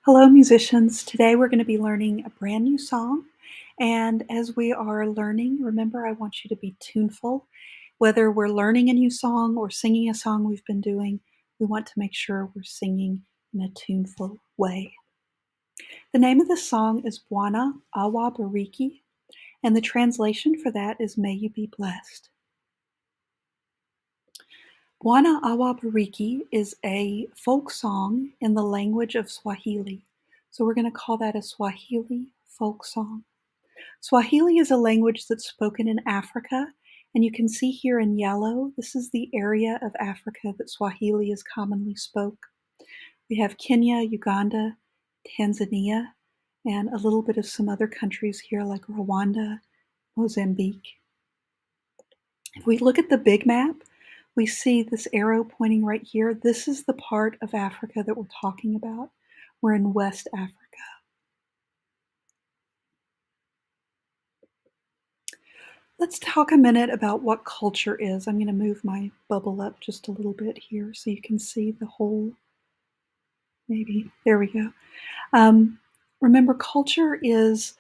Hello, musicians. Today we're going to be learning a brand new song. And as we are learning, remember, I want you to be tuneful. Whether we're learning a new song or singing a song we've been doing, we want to make sure we're singing in a tuneful way. The name of the song is Bwana, Awabariki, and the translation for that is May You Be Blessed. Bwana Awabariki is a folk song in the language of Swahili. So we're going to call that a Swahili folk song. Swahili is a language that's spoken in Africa, and you can see here in yellow, this is the area of Africa that Swahili is commonly spoke. We have Kenya, Uganda, Tanzania, and a little bit of some other countries here like Rwanda, Mozambique. If we look at the big map, we see this arrow pointing right here. This is the part of Africa that we're talking about. We're in West Africa. Let's talk a minute about what culture is. I'm going to move my bubble up just a little bit here so you can see the whole, maybe. There we go. Remember, culture is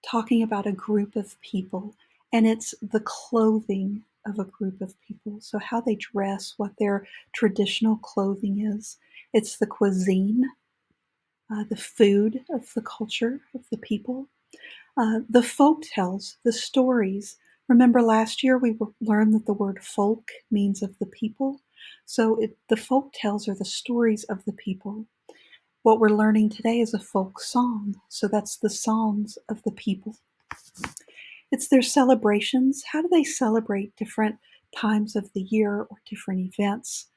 talking about a group of people, and it's the clothing of a group of people. So, how they dress, what their traditional clothing is. It's the cuisine, the food of the culture of the people, the folk tales, the stories. Remember last year we learned that the word folk means of the people. So the folk tales are the stories of the people. What we're learning today is a folk song. So that's the songs of the people. It's their celebrations. How do they celebrate different times of the year or different events?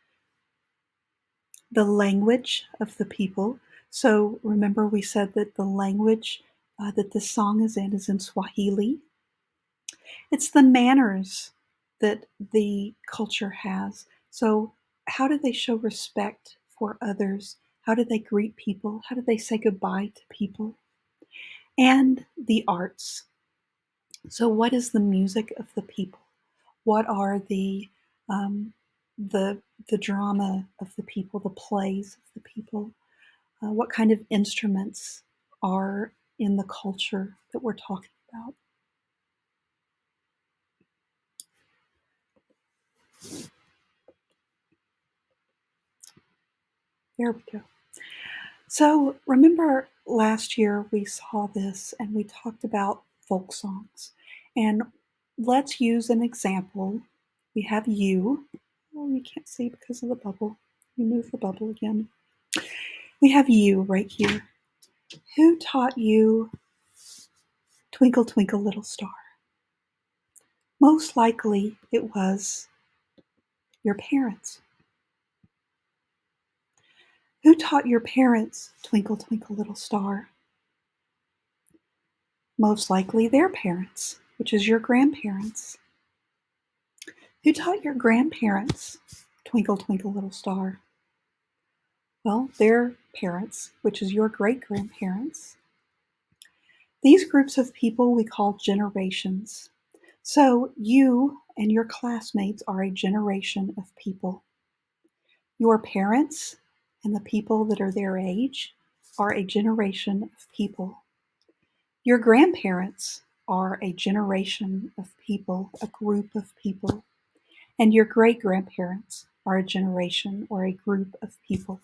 The language of the people. So remember, we said that the language that this song is in Swahili. It's the manners that the culture has. So, how do they show respect for others? How do they greet people? How do they say goodbye to people? And the arts. So, what is the music of the people? What are um, the the drama of the people, the plays of the people? What kind of instruments are in the culture that we're talking about? There we go. So, remember last year we saw this and we talked about folk songs. And let's use an example. We have you. Oh, you can't see because of the bubble. You move the bubble again. We have you right here. Who taught you Twinkle, Twinkle, Little Star? Most likely it was your parents. Who taught your parents Twinkle, Twinkle, Little Star? Most likely their parents, which is your grandparents. Who taught your grandparents Twinkle, Twinkle, Little Star? Well, their parents, which is your great grandparents. These groups of people we call generations. So you and your classmates are a generation of people. Your parents and the people that are their age are a generation of people. Your grandparents are a generation of people, a group of people. And your great grandparents are a generation or a group of people.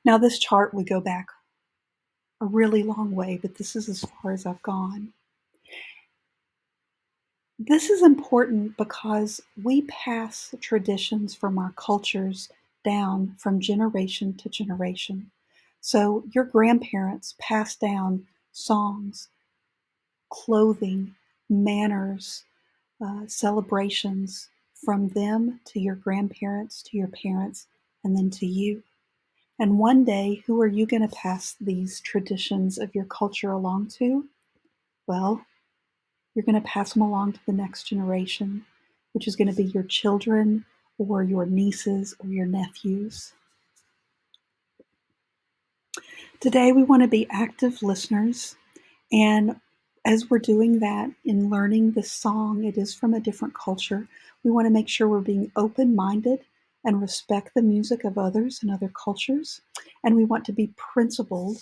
Now, this chart would go back a really long way, but this is as far as I've gone. This is important because we pass traditions from our cultures down from generation to generation. So, your grandparents passed down songs, clothing, manners, celebrations from them to your grandparents, to your parents, and then to you. And one day, who are you going to pass these traditions of your culture along to? Well, you're going to pass them along to the next generation, which is going to be your children or your nieces or your nephews. Today, we want to be active listeners. And as we're doing that in learning this song, it is from a different culture. We want to make sure we're being open minded and respect the music of others and other cultures. And we want to be principled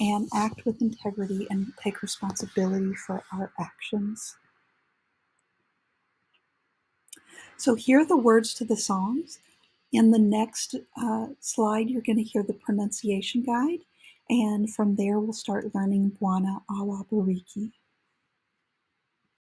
and act with integrity and take responsibility for our actions. So here are the words to the songs. In the next slide, you're going to hear the pronunciation guide. And from there, we'll start learning Bwana Awabariki.